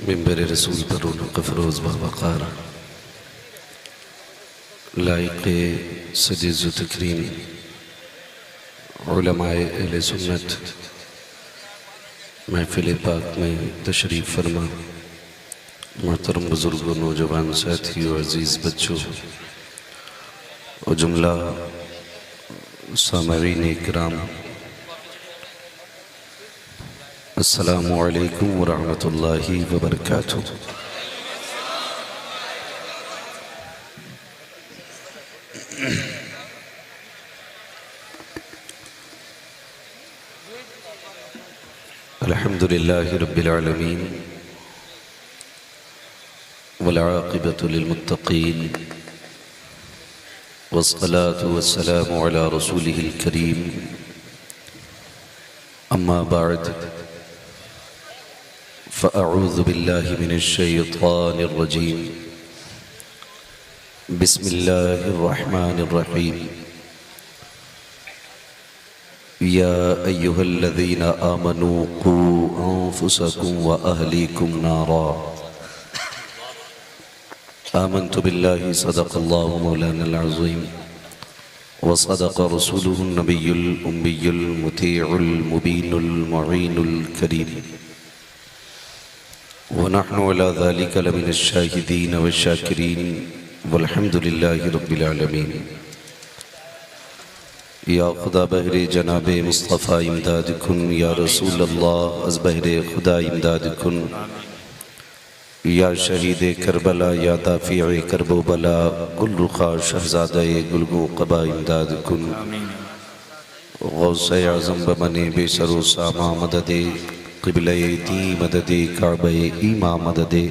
मिंबर रसूल पर रौनक़ फ़रोज़ बावक़ार लाइक़ सजीज़ तकरीम उलमाए अहले सुन्नत महफ़िल पाक में तशरीफ़ फरमा मोहतरम बुज़ुर्गों, नौजवान साथियों, अज़ीज़ बच्चों और जुमला सामईन इकराम, अस्सलामु अलैकुम व रहमतुल्लाहि व बरकातुहू। अल्हम्दुलिल्लाहि रब्बिल आलमीन वल आक़िबतु लिल मुत्तक़ीन वस्सलातु वस्सलामु अला रसूलिहिल करीम, अम्मा बअद फ़अऊज़ु बिल्लाहि मिनश शैतानिर रजीम, बिस्मिल्लाहिर रहमानिर रहीम। या अय्युहल्लज़ीना आमनू क़ू अन्फ़ुसकुम व अहलीकुम नारा, आमन्तु बिल्लाहि सदक़ल्लाहु मौलानल अज़ीम व सदक़ रसूलुहुन नबियुल उम्मियुल मुतीउल मुबीनुल मुईनुल करीम व नहनु अला ज़ालिका लमिनश शाहिदीन व शाकिरीन वल्हम्दुलिल्लाहि रब्बिल आलमीन। या खुदा बहरे जनाबे मुस्तफ़ा इमदाद कुन, या रसूल अल्लाह अज़ बहरे खुदा इमदाद कुन, या शहीद करबला, या दाफ़िए करबो बला, गुलरुखा शहज़ादा गुलगो क़बा इमदाद कुन। गौसे आज़म बमने बेसरो सामा मददे, क़िबले दी मददे, काबे ईमा मददे,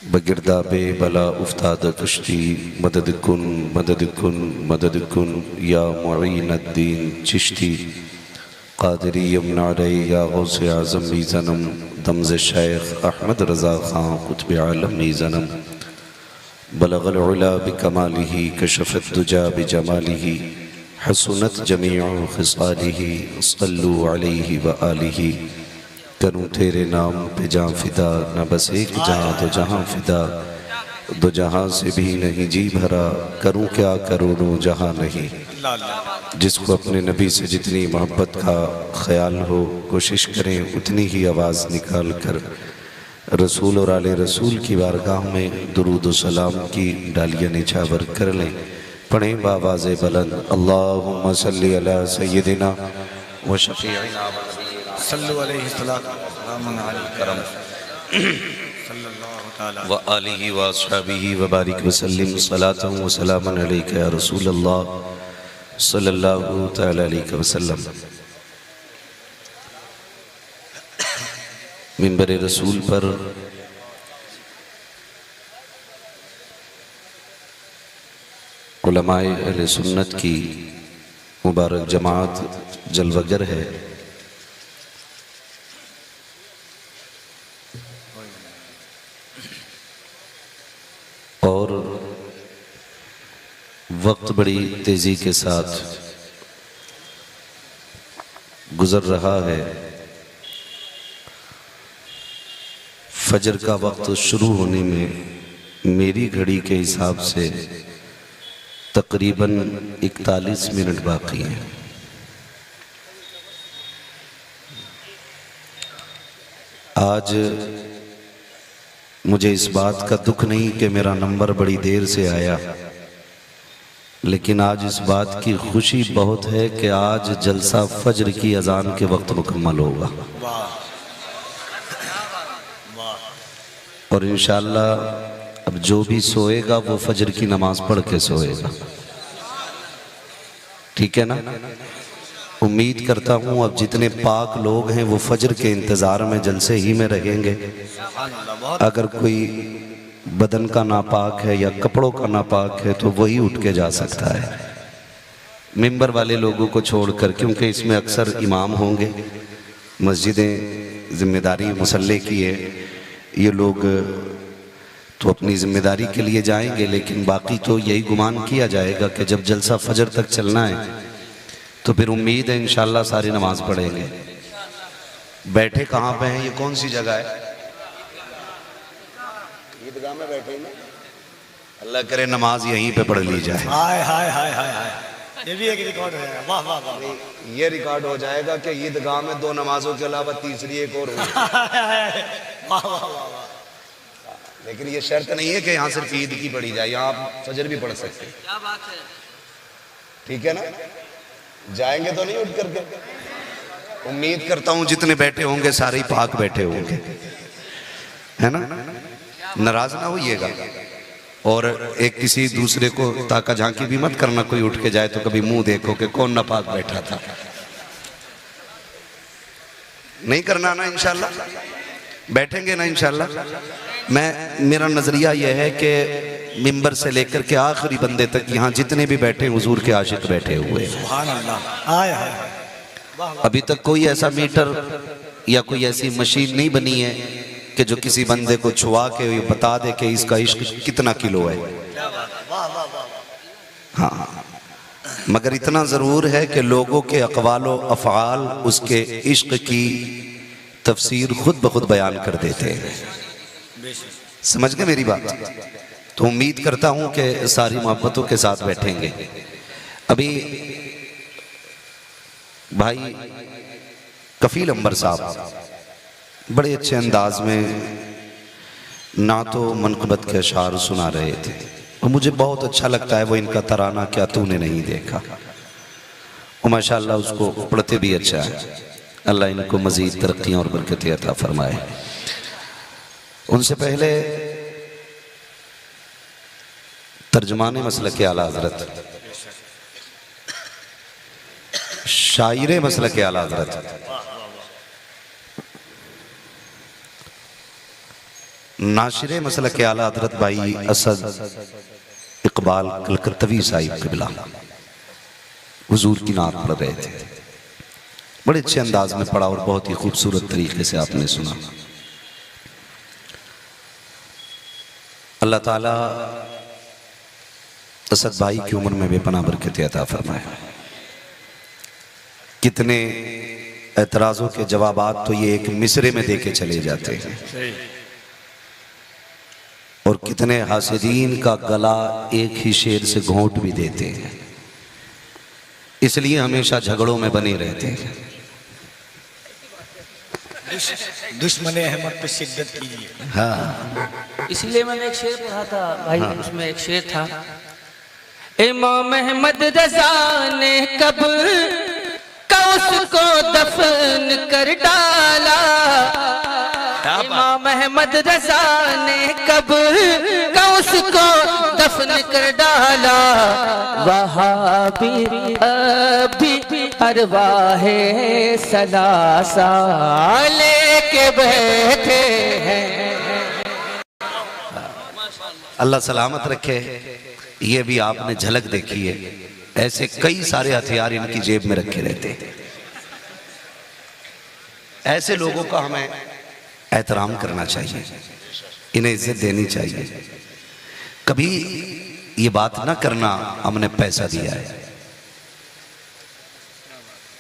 बगिरदाबे बला उफ्ताद कश्ती मदद कुन मदद कुन मदद कुन। या मुईनुद्दीन चिश्ती क़ादिरी यमनारे, या गौसे आज़म मीज़नम, दमज़ शेख अहमद रज़ा ख़ां क़ुत्ब आलम मीज़नम, बलग़ल उला बिकमालिही कशफ़त दुजा बिजमालिही, हसुनत जमीउ ख़िसालिही, सल्लु अलैहि व आलिही। करूँ तेरे नाम पे जाँ फ़िदा, न बस एक जहाँ दो जहाँ फ़िदा, दो जहाँ से भी नहीं जी भरा, करूँ क्या करोड़ों जहाँ नहीं। जिसको अपने नबी से जितनी मोहब्बत का ख्याल हो, कोशिश करें उतनी ही आवाज़ निकाल कर रसूल और आले रसूल की बारगाह में दुरूद व सलाम की डालियाँ निछावर कर लें। पढ़ें बावाज़ बुलंद, अल्लाहुम्मा सल्ली अला सय्यदिना व शफ़ीइना सल्लु अलैहि सलातु वस्सलामु अलैहि करम सल्लल्लाहु तआला व आलिहि व अस्हाबिहि व बारिक व सल्लिम सलातन व सलामन अलैका या रसूल अल्लाह सल्लल्लाहु तआला अलैहि वसल्लम। मिंबर रसूल पर उलमाए अहले सुन्नत की मुबारक जमात जलवगर है। और वक्त बड़ी तेज़ी के साथ गुज़र रहा है। फजर का वक्त शुरू होने में मेरी घड़ी के हिसाब से तकरीबन 41 मिनट बाकी हैं। आज मुझे इस बात का दुख नहीं कि मेरा नंबर बड़ी देर से आया, लेकिन आज इस बात की खुशी बहुत है कि आज जलसा फजर की अजान के वक्त मुकम्मल होगा। और इंशाअल्लाह अब जो भी सोएगा वो फजर की नमाज पढ़ के सोएगा, ठीक है ना। उम्मीद करता हूँ अब जितने पाक लोग हैं वो फजर के इंतज़ार में जलसे ही में रहेंगे। अगर कोई बदन का नापाक है या कपड़ों का नापाक है तो वही उठ के जा सकता है, मिंबर वाले लोगों को छोड़कर, क्योंकि इसमें अक्सर इमाम होंगे। मस्जिदें जिम्मेदारी मुसल्ले की है, ये लोग तो अपनी जिम्मेदारी के लिए जाएंगे, लेकिन बाकी तो यही गुमान किया जाएगा कि जब जलसा फजर तक चलना है तो फिर उम्मीद है इंशाअल्लाह सारी नमाज पढ़ेंगे। बैठे कहाँ पे हैं, ये कौन सी जगह है? ईदगाह में बैठे ना, अल्लाह करे नमाज यहीं पे पढ़ ली जाए। हाय हाय हाय हाय हाय, ये भी एक रिकॉर्ड हो जाएगा। वाह वाह वाह, ये रिकॉर्ड हो जाएगा कि ईदगाह में 2 नमाजों के अलावा तीसरी एक और होगी। वाह वाह वाह। लेकिन ये शर्त नहीं है कि यहाँ सिर्फ ईद की पढ़ी जाए, यहाँ आप फजर भी पढ़ सकते हैं। क्या बात है। ठीक है ना, जाएंगे तो नहीं उठ करके? उम्मीद करता हूँ जितने बैठे होंगे सारे ही पाक बैठे होंगे, है ना, नाराज ना होइएगा। और एक किसी दूसरे को ताका झांकी भी मत करना, कोई उठ के जाए तो कभी मुंह देखो कि कौन नापाक बैठा था, नहीं करना ना। इंशाल्लाह बैठेंगे ना इंशाल्लाह। मेरा नजरिया यह है कि मिंबर से लेकर के आखिरी बंदे तक यहाँ जितने भी बैठे हुजूर के आशिक बैठे हुए हैं। सुभान अल्लाह। हाय हाय, अभी तक कोई ऐसा मीटर या कोई ऐसी मशीन नहीं बनी है कि जो किसी बंदे को छुआ के ये बता दे कि इसका इश्क कितना किलो है। हाँ, मगर इतना ज़रूर है कि लोगों के अक़वालो अफ़आल उसके इश्क की तफसीर खुद ब खुद बयान कर देते हैं। समझ गए मेरी बात? तो उम्मीद करता हूँ कि सारी मोहब्बतों के साथ बैठेंगे। अभी भाई कफील अंबर साहब बड़े अच्छे अंदाज में नातो मनक़बत के अशार सुना रहे थे और मुझे बहुत अच्छा लगता है वो इनका तराना क्या तूने नहीं देखा, और माशाअल्लाह उसको पढ़ते भी अच्छा है। अल्लाह इनको मज़ीद तरक्कियाँ और बरकतें अता फरमाए। उनसे पहले तर्जमाने मसलक के आला हज़रत, शायरे मसलक के आला हज़रत, नाशिरे मसलक के आला हज़रत भाई असद इकबाल कलकत्तवी साहिब क़िबला हुजूर की नात पढ़ रहे थे। बड़े अच्छे अंदाज में पढ़ा और बहुत ही खूबसूरत तरीके से आपने सुना। अल्लाह ताला असद भाई की उम्र में बेपनाह बरकत अता फरमाए। कितने एतराज़ों के जवाबात तो ये एक मिसरे में देके चले जाते हैं, और कितने हासिदीन का गला एक ही शेर से घोंट भी देते हैं, इसलिए हमेशा झगड़ों में बने रहते हैं। दुश्मने अहमद पे शिद्दत कीजिए। हाँ, इसलिए मैंने एक शेर पढ़ा था भाई। हाँ। उसमें एक शेर था, इमाम अहमद रजा ने कब उसको दफन कर डाला, इमाम अहमद रजा ने कब उसको दफन कर डाला, वहाबी अभी अरवाहे सलासा लेके बैठे हैं। अल्लाह सलामत रखे। ये भी आपने झलक देखी है, ऐसे कई सारे हथियार इनकी जेब में रखे रहते हैं। ऐसे लोगों का हमें एहतराम करना चाहिए, इन्हें इज्जत देनी चाहिए। कभी ये बात ना करना हमने पैसा दिया है,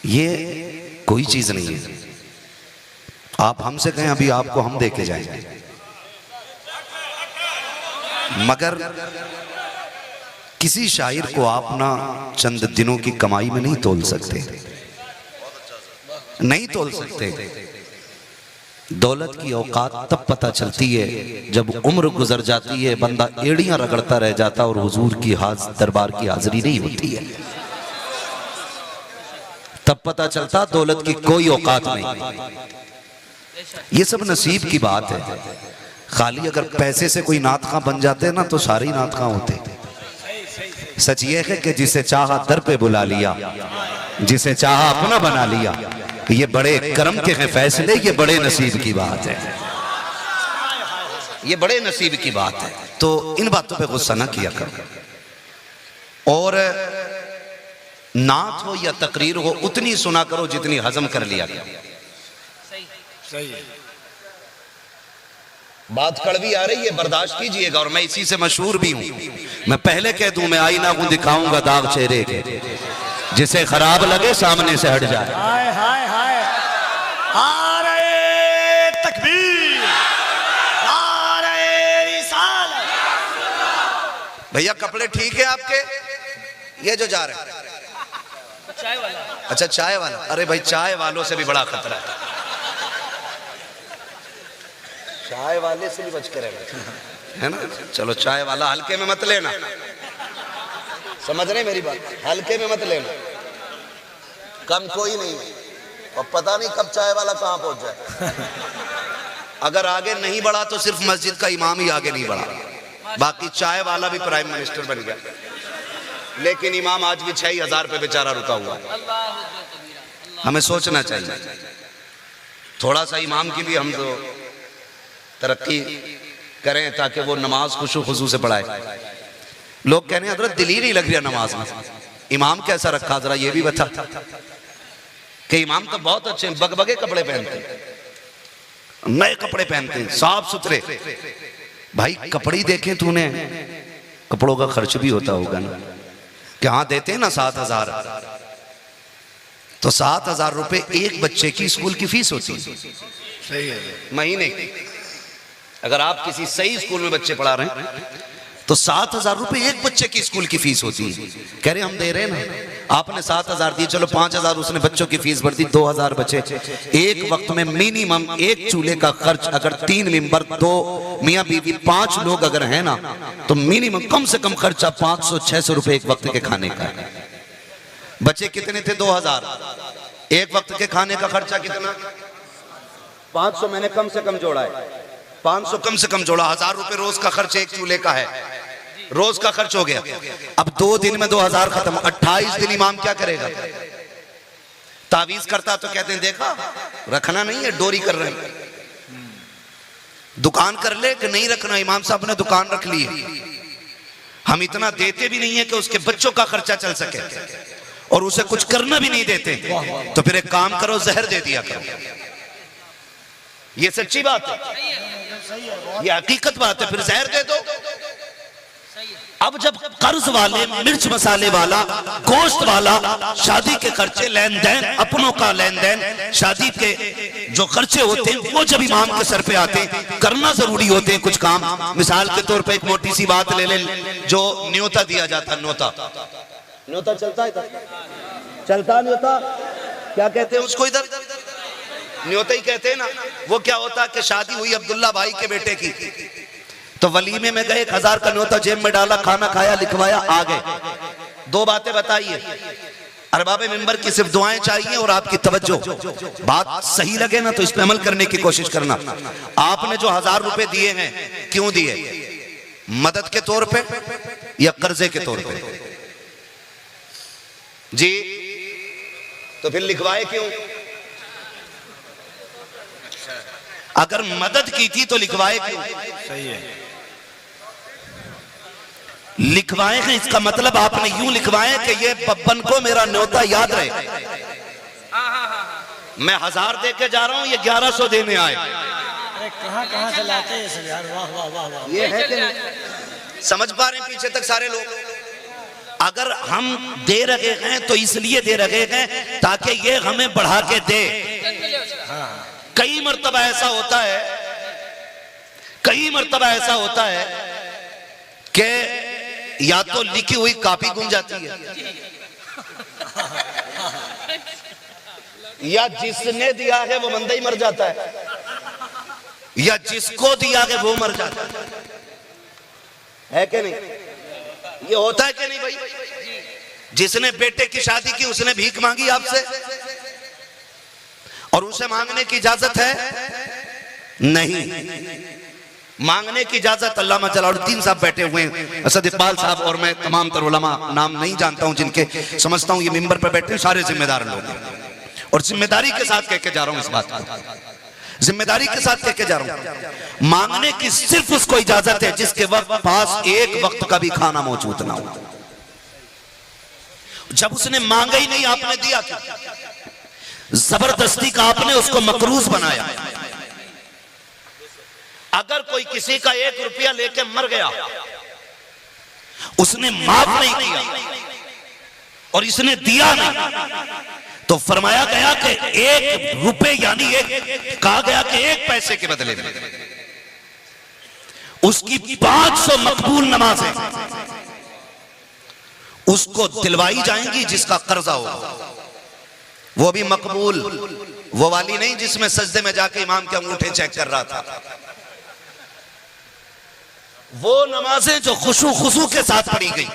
ये कोई चीज नहीं है। आप हमसे कहें अभी आपको हम दे के जाएंगे, मगर किसी शायर को आप ना चंद दिनों की कमाई में नहीं तोल सकते, नहीं तोल सकते। दौलत की औकात तब पता चलती है जब उम्र गुजर जाती है, बंदा एड़ियां रगड़ता रह जाता और हुजूर की दरबार की हाजिरी नहीं होती है, तब पता चलता दौलत की कोई औकात नहीं। ये सब नसीब की बात है। खाली अगर पैसे से कोई नात खां बन जाते ना तो सारे ही नात खां होते। सच ये है कि जिसे चाहा दर पे बुला लिया, जिसे चाहा अपना बना लिया। ये बड़े करम के हैं फैसले, ये बड़े नसीब की बात है, ये बड़े नसीब की बात है। तो इन बातों पे गुस्सा ना किया करो, और नात हो या तकरीर हो उतनी सुना करो जितनी हजम कर लिया करो। सही है। बात कड़वी आ रही है, बर्दाश्त कीजिएगा, और मैं इसी से मशहूर भी हूं। मैं पहले कह दूं, मैं आईना को दिखाऊंगा दाग चेहरे के, जिसे खराब लगे सामने से हट जाए। हाय हाय हाय, नारे तकबीर, नारे रिसालत। भैया कपड़े ठीक है आपके? ये जो जा रहे हैं चाय वाला। अच्छा चाय वाला, अरे भाई चाय वालों से भी बड़ा खतरा है, चाय वाले से भी बच के रहना है ना। चलो चाय वाला हल्के में मत लेना, समझ रहे मेरी बात, हल्के में मत लेना, कम कोई नहीं और पता नहीं कब चाय वाला कहां पहुंच जाए। अगर आगे नहीं बढ़ा तो सिर्फ मस्जिद का इमाम ही आगे नहीं बढ़ा, बाकी चाय वाला भी प्राइम मिनिस्टर बन गया, लेकिन इमाम आज भी 6,000 पे बेचारा रुका हुआ है। हमें सोचना चाहिए थोड़ा सा इमाम की भी हम तो तरक्की करें ताकि वो नमाज खुशू खुशू से पढ़ाए। लोग कहने हजरत दिल ही नहीं लग रहा नमाज में, इमाम कैसा रखा जरा ये भी बता। कि इमाम तो बहुत अच्छे बगबगे कपड़े पहनते हैं, नए कपड़े पहनते हैं, साफ सुथरे। भाई कपड़े देखें तूने, कपड़ों का खर्च भी होता होगा ना, क्या देते हैं ना 7,000, तो 7,000 रुपए एक बच्चे की स्कूल की फीस होती है। सही है महीने की। अगर आप किसी सही स्कूल में बच्चे पढ़ा रहे हैं तो 7,000 रुपए एक बच्चे की स्कूल की फीस होती है। कह रहे हम दे रहे हैं ना, आपने 7,000 दिए, चलो 5,000 उसने बच्चों की फीस भर दी, 2,000 बचे। एक वक्त में मिनिमम एक चूल्हे का खर्च अगर 3 मेंबर, 2 मियाँ बीवी, 5 लोग अगर है ना, तो मिनिमम कम से कम खर्चा 500-600 रुपए एक वक्त के खाने का। बचे कितने थे? 2,000। एक वक्त के खाने का खर्चा कितना? 500 मैंने कम से कम जोड़ा है, 500 कम से कम जोड़ा, 1,000 रुपए रोज का खर्च एक चूल्हे का है, रोज का खर्च हो गया। अब 2 दिन में 2,000 खत्म, 28 दिन इमाम क्या करेगा? तावीज करता तो कहते हैं देखा रखना नहीं है, डोरी कर रहे हैं। दुकान कर ले कि नहीं रखना, इमाम साहब ने दुकान रख ली है। हम इतना देते भी नहीं है कि उसके बच्चों का खर्चा चल सके, और उसे कुछ करना भी नहीं देते, तो फिर एक काम करो, जहर दे दिया करो। ये सच्ची बात है, ये हकीकत बात है, फिर जहर दे दो। अब जब कर्ज वाले, मिर्च मसाले वाला, गोश्त वाला, शादी के खर्चे, लेन देन, अपनों का लेन देन, शादी के जो खर्चे होते हैं वो जब इमाम के सर पे आते हैं, करना जरूरी होते हैं कुछ काम। मिसाल के तौर पे एक मोटी सी बात ले ले, जो न्योता दिया जाता, न्योता चलता है, चलता न्योता, क्या कहते हैं उसको? इधर न्योता ही कहते हैं ना। वो क्या होता है कि शादी हुई अब्दुल्ला भाई के बेटे की, तो वलीमे में गए, 1,000 का न्योता जेब में डाला, खाना खाया, लिखवाया, आ गए। 2 बातें बताइए, अरबाबे मिंबर की सिर्फ दुआएं चाहिए और आपकी तवज्जो। बात सही लगे ना तो इस पे अमल करने की कोशिश करना। आपने जो 1,000 रुपए दिए हैं, क्यों दिए? मदद के तौर पे या कर्जे के तौर पे? जी, तो फिर लिखवाए क्यों? अगर मदद की थी तो लिखवाए क्यों? सही है, लिखवाए हैं, इसका मतलब आपने यूं लिखवाए कि ये बब्बन को मेरा न्योता याद रहे। मैं 1,000 दे के जा रहा हूं, ये 1,100 देने आए। अरे कहां से लाते हैं सब यार, वाह वाह वाह वाह। ये है कि नहीं? समझ पा रहे हैं पीछे तक सारे लोग? अगर हम दे रहे हैं तो इसलिए दे रहे हैं ताकि ये हमें बढ़ा के दे। कई मर्तबा ऐसा होता है कि या तो लिखी हुई कॉपी गुम जाती है, या जिसने दिया है वो बंदा ही मर जाता है, या जिसको दिया है वो मर जाता है कि नहीं? ये होता है कि नहीं भाई? जिसने बेटे की शादी की उसने भीख मांगी आपसे, और उसे मांगने की इजाजत है? नहीं, मांगने की इजाजत अल्लामा जलालुद्दीन साहब बैठे हुए हैं, असद इकबाल साहब और मैं तमाम तर उलमा, नाम नहीं जानता हूं जिनके, समझता हूं ये मिंबर पर बैठे सारे जिम्मेदार लोग हैं, और जिम्मेदारी के साथ कह के जा रहा हूं इस बात को, जिम्मेदारी के साथ कह के जा रहा हूं। मांगने की सिर्फ उसको इजाजत है जिसके पास एक वक्त का भी खाना मौजूद ना हो। जब उसने मांगा ही नहीं, आपने दिया क्यों? जबरदस्ती का आपने उसको मकरूज बनाया। अगर कोई किसी का 1 रुपया लेके मर गया, उसने माफ नहीं किया और इसने दिया नहीं, तो फरमाया गया कि 1 रुपए यानी कहा गया कि 1 पैसे के बदले में उसकी 500 मकबूल नमाजें उसको दिलवाई जाएंगी जिसका कर्जा हो, वो भी मकबूल, वो वाली नहीं जिसमें सजदे में जाके इमाम के अंगूठे चेक कर रहा था। वो नमाजें जो खुशू खुशू के साथ पढ़ी गई,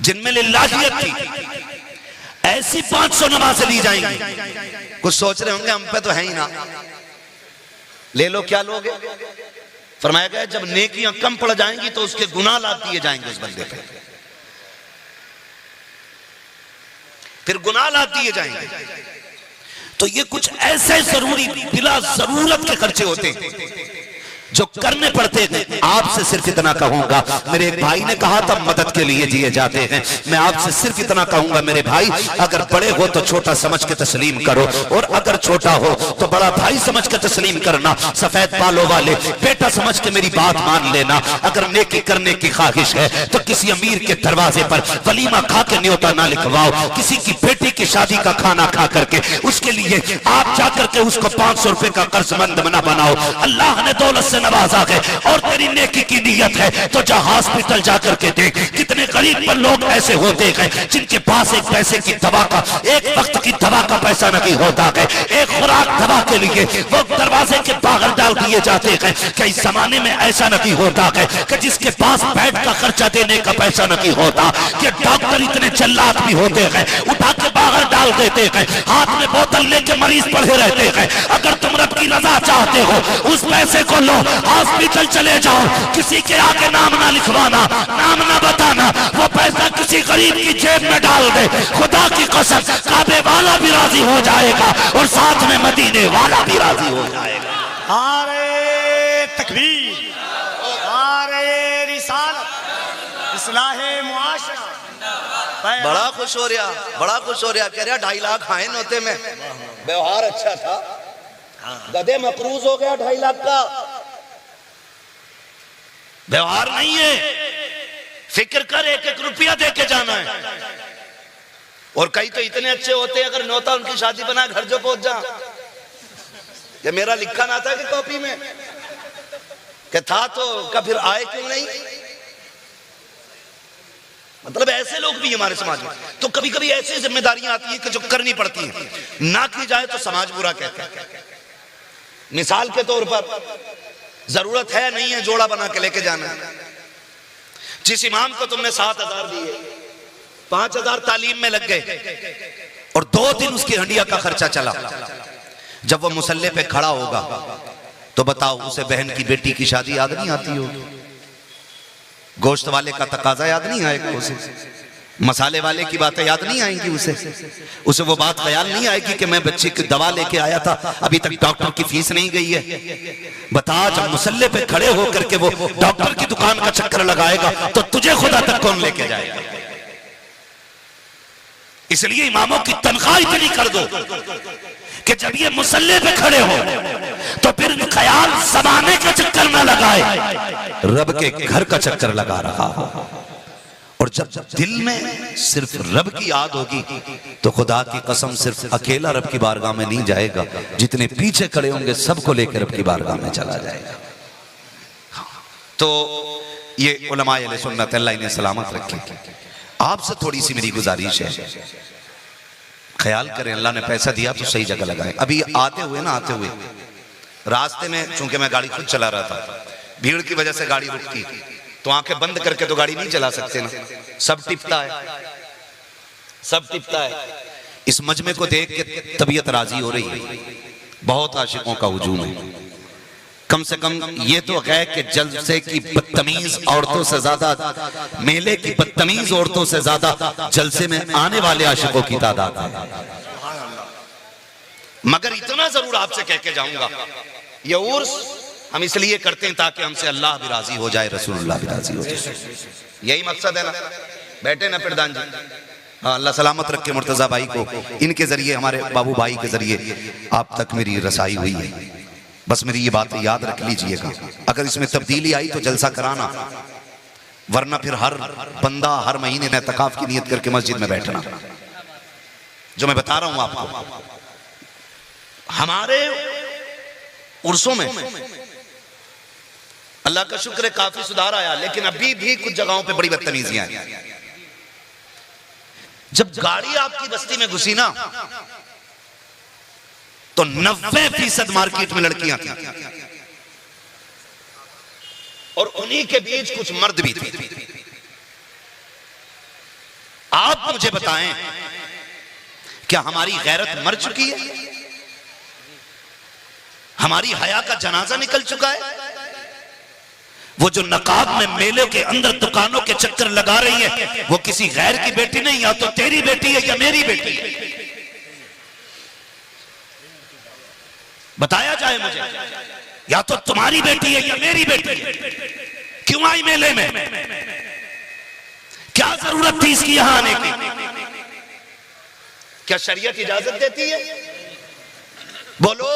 जिनमें लिल्लाहियत थी, ऐसी 500 नमाजें ली जाएंगी। कुछ सोच रहे होंगे हम पे तो है ही ना, ले लो, क्या लोगे? फरमाया गया जब नेकियां कम पड़ जाएंगी तो उसके गुनाह लाद दिए जाएंगे उस बंदे पे, फिर गुनाह लाद दिए जाएंगे। तो ये कुछ ऐसे जरूरी बिला जरूरत के खर्चे होते हैं जो करने पड़ते हैं। आपसे सिर्फ इतना कहूंगा, मेरे एक भाई ने कहा था मदद के लिए दिए जाते हैं, मैं आपसे सिर्फ इतना कहूंगा मेरे भाई, अगर बड़े हो तो छोटा समझ के तस्लीम करो, और अगर छोटा हो तो बड़ा भाई समझ के तस्लीम करना। सफेद बालों वाले बेटा समझ के मेरी बात मान लेना। अगर नेकी करने की ख्वाहिश है तो किसी अमीर के दरवाजे पर वलीमा खा के न्योता ना लिखवाओ, किसी की बेटी की शादी का खाना खा करके उसके लिए आप जाकर के उसको 500 रुपए का कर्जमंद ना बनाओ। अल्लाह ने दौलत से नवाजा है और तेरी नेकी की नीयत है तो जा हॉस्पिटल जाकर के देख, कितने गरीब पर लोग ऐसे होते हैं जिनके पास एक पैसे की दवा का, एक वक्त की दवा का पैसा नहीं होता है, एक खुराक दवा के लिए वो दरवाजे के बाहर डाल दिए जाते हैं। कई जमाने में ऐसा नहीं होता है कि जिसके पास बेड का खर्चा देने का पैसा नहीं होता, कि डॉक्टर इतने चल्लाक भी होते हैं, उठा के बाहर डाल देते हैं, हाथ में बोतल लेके मरीज पड़े रहते हैं। अगर तुम रब की रजा चाहते हो उस पैसे को लो, हॉस्पिटल चले जाओ, किसी के आगे नाम ना लिखवाना, नाम ना बताना, वो पैसा किसी गरीब की जेब में डाल दे, खुदा की कसम काबे वाला भी राजी हो जाएगा और साथ में मदीने वाला भी राजी हो जाएगा। नारे तकबीर, नारे रिसालत, इस्लाहे मुआशरा। बड़ा खुश हो रहा, बड़ा खुश हो रहा, कह रहा 2.5 लाख आए नोते में, व्यवहार अच्छा था, गधे मकरूज हो गया 2.5 लाख का। व्यवहार नहीं है, फिक्र कर, 1-1 रुपया दे के जाना है। और कई तो इतने अच्छे होते हैं, अगर नौता उनकी शादी बना घर जो पहुंच जा, ये मेरा लिखा ना था कि कॉपी में कि था तो का फिर आए क्यों नहीं। मतलब ऐसे लोग भी हमारे समाज में। तो कभी कभी ऐसी जिम्मेदारियां आती है कि जो करनी पड़ती है, ना की जाए तो समाज बुरा कहता है। मिसाल के तौर पर जरूरत है नहीं है जोड़ा बना के लेके जाना, जिस इमाम को तुमने 7,000 दिए, 5,000 तालीम में लग गए और 2 दिन उसकी हंडिया का खर्चा चला, जब वो मुसल्ले पे खड़ा होगा तो बताओ उसे बहन की बेटी की शादी याद नहीं आती होगी, गोश्त वाले का तकाजा याद नहीं आएगा उसे, मसाले वाले की बातें याद नहीं आएंगी उसे वो बात ख्याल नहीं आएगी कि मैं बच्चे की दवा लेके आया था, अभी तक डॉक्टर की फीस नहीं गई है। बता, जब मुसल्ले पे खड़े होकर के वो डॉक्टर की दुकान का चक्कर लगाएगा तो तुझे खुदा तक कौन लेके जाएगा। इसलिए इमामों की तनख्वाह इतनी कर दो कि जब ये मुसल्ले पे खड़े हो तो फिर ख्याल जमाने का चक्कर न लगाए, रब के घर का चक्कर लगा रहा हो। और जब दिल में सिर्फ रब की याद होगी तो खुदा की कसम सिर्फ अकेला रब की बारगाह में नहीं जाएगा, जितने पीछे खड़े होंगे सबको लेकर रब की बारगाह में चला जाएगा। तो ये उलमाए अहले सुन्नत अल्लाह इन्हें सलामत रखे। आपसे थोड़ी सी मेरी गुजारिश है, ख्याल करें, अल्लाह ने पैसा दिया तो सही जगह लगाए। अभी आते हुए रास्ते में, चूंकि मैं गाड़ी खुद चला रहा था, भीड़ की वजह से गाड़ी रुकती, तो आंखें बंद करके तो गाड़ी नहीं चला सकते ना, सब टिपता है। इस मजमे को देख के तबीयत राजी हो रही है, बहुत आशिकों का हुजूम है। कम से कम ये तो है कि जलसे की बदतमीज औरतों से ज्यादा, मेले की बदतमीज औरतों से ज्यादा जलसे में आने वाले आशिकों की तादाद है। मगर इतना जरूर आपसे कह के जाऊंगा, ये उर्स हम इसलिए करते हैं ताकि हमसे अल्लाह भी राजी हो जाए, रसूलुल्लाह भी राजी हो जाए। यही मकसद है ना। बैठे ना प्रधान जी, हाँ, अल्लाह सलामत रखे मुर्तजा भाई को, इनके जरिए, हमारे बाबू भाई के जरिए आप तक मेरी रसाई हुई है। बस मेरी ये बात याद रख लीजिएगा, अगर इसमें तब्दीली आई तो जलसा कराना, वरना फिर हर बंदा हर महीने नेतकाफ की नियत करके मस्जिद में बैठना। जो मैं बता रहा हूं आपको, हमारे उर्सों में अल्लाह का शुक्र है काफी सुधार आया, लेकिन अभी भी कुछ जगहों पे बड़ी बदतमीजियां हैं। जब गाड़ी आपकी बस्ती में घुसी ना तो 90% मार्केट में लड़कियां थी और उन्हीं के बीच कुछ मर्द भी थे। आप मुझे बताएं, क्या हमारी गैरत मर चुकी है? हमारी हया का जनाजा निकल चुका है? वो जो नकाब में मेले के अंदर दुकानों के चक्कर लगा रही है, वो किसी गैर की बेटी नहीं, या तो तेरी बेटी है या मेरी बेटी है। बताया जाए मुझे, या तो तुम्हारी बेटी है या मेरी बेटी है। क्यों आई मेले में? क्या जरूरत थी इसकी यहां आने की? क्या शरीयत इजाजत देती है? बोलो,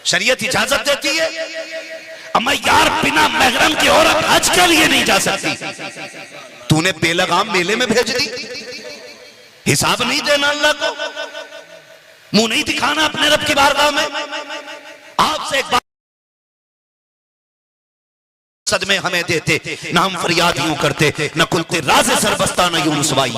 शरीयत इजाजत देती है? अम्मा यार, बिना महरम की औरत हज के लिए नहीं जा सकती। तूने बेलगाम मेले में भेज दी, हिसाब नहीं देना अल्लाह को, मुंह नहीं दिखाना अपने रब की बारगाह में। आपसे एक बात सदमे हमें देते, न हम फरियाद यूं करते, न कुलते राज़े सरबस्ता न यूं रुसवाई।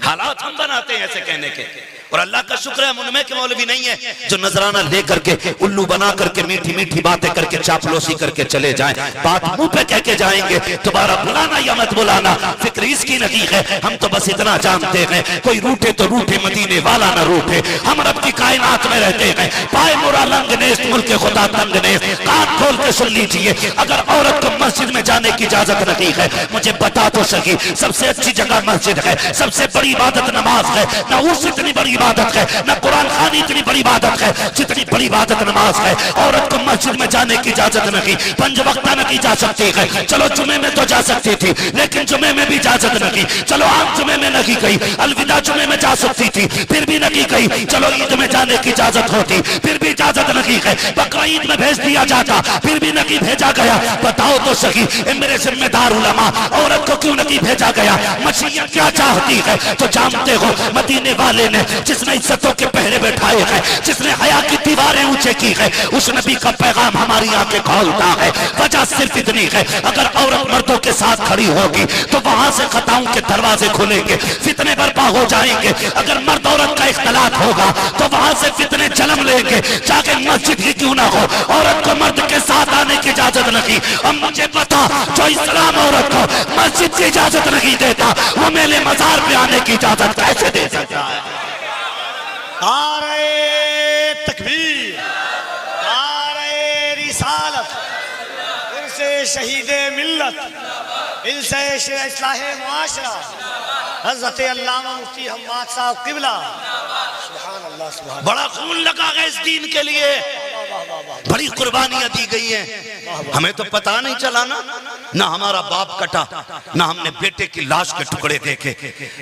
हालात हम बनाते हैं ऐसे कहने के, और अल्लाह का शुक्र है उनमें के मौलवी नहीं है जो नजराना लेकर के उल्लू बना करके मीठी मीठी बातें करके चापलूसी करके चले जाएं। बात मुंह पे कह के जाएंगे, दोबारा बुलाना या मत बुलाना फिक्र इसकी नहीं है। हम तो बस इतना जानते हैं, कोई रूठे तो रूठे, मदीने वाला ना रूठे। हम रब की कायनात में रहते हैं। पाए मुरा लंग नेस्त, मुल्क खुदा तंग नेस्त। कान खोल के सुन लीजिए, अगर औरत को मस्जिद में जाने की इजाजत नहीं है, मुझे बता तो सकी। सबसे अच्छी जगह मस्जिद है, सबसे बड़ी इबादत नमाज है। न उर्स इतनी बड़ी इबादत है, न कुरान खानी इतनी बड़ी इबादत है जितनी बड़ी इबादत नमाज है। औरत को मस्जिद में जाने की इजाजत नहीं, 5 वक्त नहीं जा सकती है। चलो जुमे में तो जा सकती थी, लेकिन जुमे में भी इजाजत नहीं। चलो आम जुमे में नहीं गई, अलविदा जुमे में जा सकती थी, फिर भी नहीं गई। चलो ईद में जाने की इजाजत होती, फिर भी इजाजत नहीं है। बकरा ईद में भेज दिया जाता, फिर भी नहीं भेजा गया। बताओ तो सही मेरे जिम्मेदार उलमा, औरत को क्यों नहीं भेजा गया? मशीयत क्या चाहती है? तो जानते हो, मदीने वाले ने जिसने इज्जतों के पहरे बैठाए हैं, जिसने हया की दीवारें ऊंचे की है, उस नबी का पैगाम हमारी आंखें खोलता है। वजह सिर्फ इतनी है, अगर औरत मर्दों के साथ खड़ी होगी तो वहां से खताओं के दरवाजे खुलेंगे, फितने बर्पा हो जाएंगे। अगर मर्द औरत का इख्तलात होगा तो वहां से फितने जन्म लेंगे, चाहे मस्जिद ही क्यों ना हो। औरत को मर्द के साथ आने की इजाजत नहीं। अब मुझे पता, जो इस्लाम औरत को मस्जिद की इजाजत नहीं देता, वो मेरे मजार पे आने की इजाजत कैसे दे सकता है? नारे तकबीर, नारे रिसालत, इनसे शहीदे मिल्लत, इनसे इस्लाहे मुआशरा, हज़रत अल्लामा मुफ्ती हम्माद साहब किबला। सुभान अल्लाह, सुभान। बड़ा खून लगा है इस दीन के लिए, बड़ी कुर्बानियां दी गई हैं। हमें तो पता नहीं चला ना हमारा बाप कटा, ना हमने बेटे की लाश के टुकड़े देखे,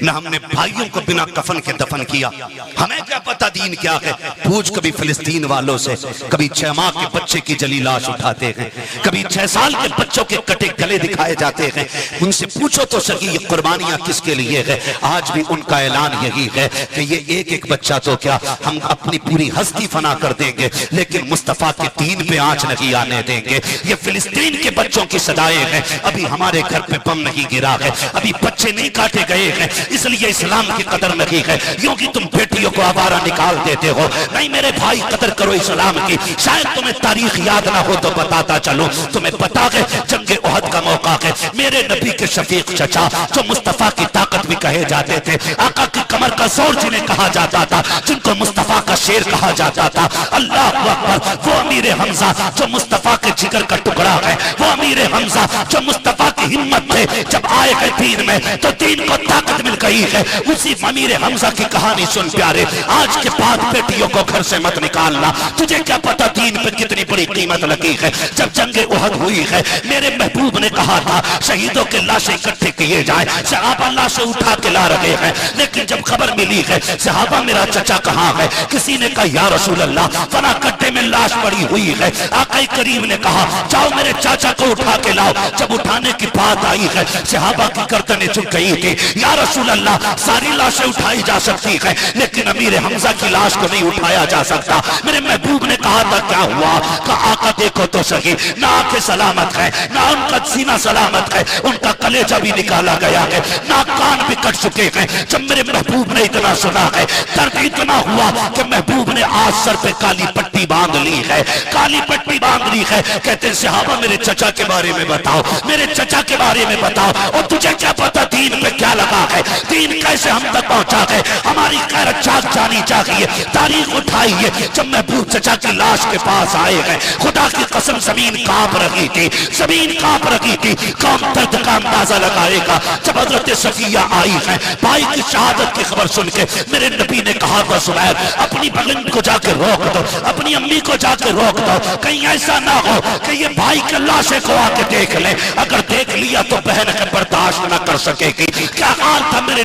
ना हमने भाइयों को बिना कफन के दफन किया। हमें क्या पता दीन क्या है? पूछ कभी फिलिस्तीन वालों से, कभी 6 माह के बच्चे की जली लाश उठाते हैं, कभी 6 साल के बच्चों के कटे गले दिखाए जाते हैं। उनसे पूछो तो सही ये कुर्बानियां किसके लिए है? आज भी उनका ऐलान यही है कि ये एक बच्चा तो क्या, हम अपनी पूरी हस्ती फना कर देंगे, लेकिन मुस्तफा के दीन पे आंच नहीं आने देंगे। ये फिलिस्तीन के बच्चों की सदाएं हैं। अभी हमारे घर पे बम नहीं गिरा है, अभी बच्चे नहीं काटे गए हैं, इसलिए इस्लाम की कदर नहीं है। यूं कि तुम बेटियों को आवारा निकाल देते हो। नहीं मेरे भाई, कदर करो इस्लाम की। शायद तुम्हें तारीख याद ना हो तो बताता चलो, तुम्हें पता है जंगे उहद का मौका है। मेरे नबी के शफीक चचा, जो मुस्तफा की ताकत भी कहे जाते थे, आका की कमर का जोर जिन्हें कहा जाता था, जिनको मुस्तफा का शेर कहा जाता था, अल्लाह अकबर, वो अमीर हमजा जो मुस्तफा के जिगर का टुकड़ा है, वो अमीर हमजा जो मुस्तफा की हिम्मत थे। जब आए गए दीन में तो दीन को ताकत मिल गई है। उसी अमीर हमजा की कहानी सुन प्यारे, आज के बाद बेटियों को घर से मत निकालना। तुझे क्या पता दीन पे कितनी बड़ी कीमत लगी है। जब जंगे उहद हुई है, मेरे महबूब ने कहा था शहीदों के लाशें इकट्ठे किए जाए। सहाबा लाशें उठा के ला रहे हैं, लेकिन जब खबर मिली है सहाबा मेरा चचा कहाँ है, किसी ने कहा या रसूल अल्लाह फला कट्टे में लाश पड़ी हुई है। आका करीम ने कहा जाओ मेरे चाचा को उठा के लाओ। जब उठाने की बात आई है, सहाबा की गर्दनें झुक गई थी। या रसूल अल्लाह, सारी लाशें उठाई जा सकती है, लेकिन अमीर हमजा की लाश को नहीं उठाया जा सकता। मेरे महबूब ने कहा था क्या हुआ? कहा आका देखो तो सही, ना आंखें सलामत है, ना उनका सीना सलामत है, उनका कलेजा भी निकाला गया है, ना कान भी कट चुके हैं। जब मेरे महबूब ने इतना सुना है, दर्द इतना हुआ कि महबूब ने आज सर पे काली पट्टी बांध ली है, काली पट्टी बांध ली है। कहते हैं सहाबा मेरे चचा के बारे में बताओ, मेरे चचा के बारे में बताओ। और तुझे क्या पता दीन पे क्या लगा है, दीन कैसे हम तक पहुंचा है? हमारी गैरत जाग जानी चाहिए, तारीख उठाइए। जब महबूब चचा की लाश के पास आए हैं, खुदा की कसम जमीन कांप रही थी, जमीन कांप रही थी। कौन दर्द का अंदाजा लगाएगा? जब हजरत सफिया आई है भाई की शहादत की खबर सुन के, मेरे नबी ने कहा था जुबैर अपनी बहन को जाके रोक दो, अपनी अम्मी को जाके रोक दो, कहीं ऐसा ना हो कि ये भाई के लाशे को आके देख ले। अगर देख लिया तो बहन बर्दाश्त न कर सकेगी। क्या हाल था मेरे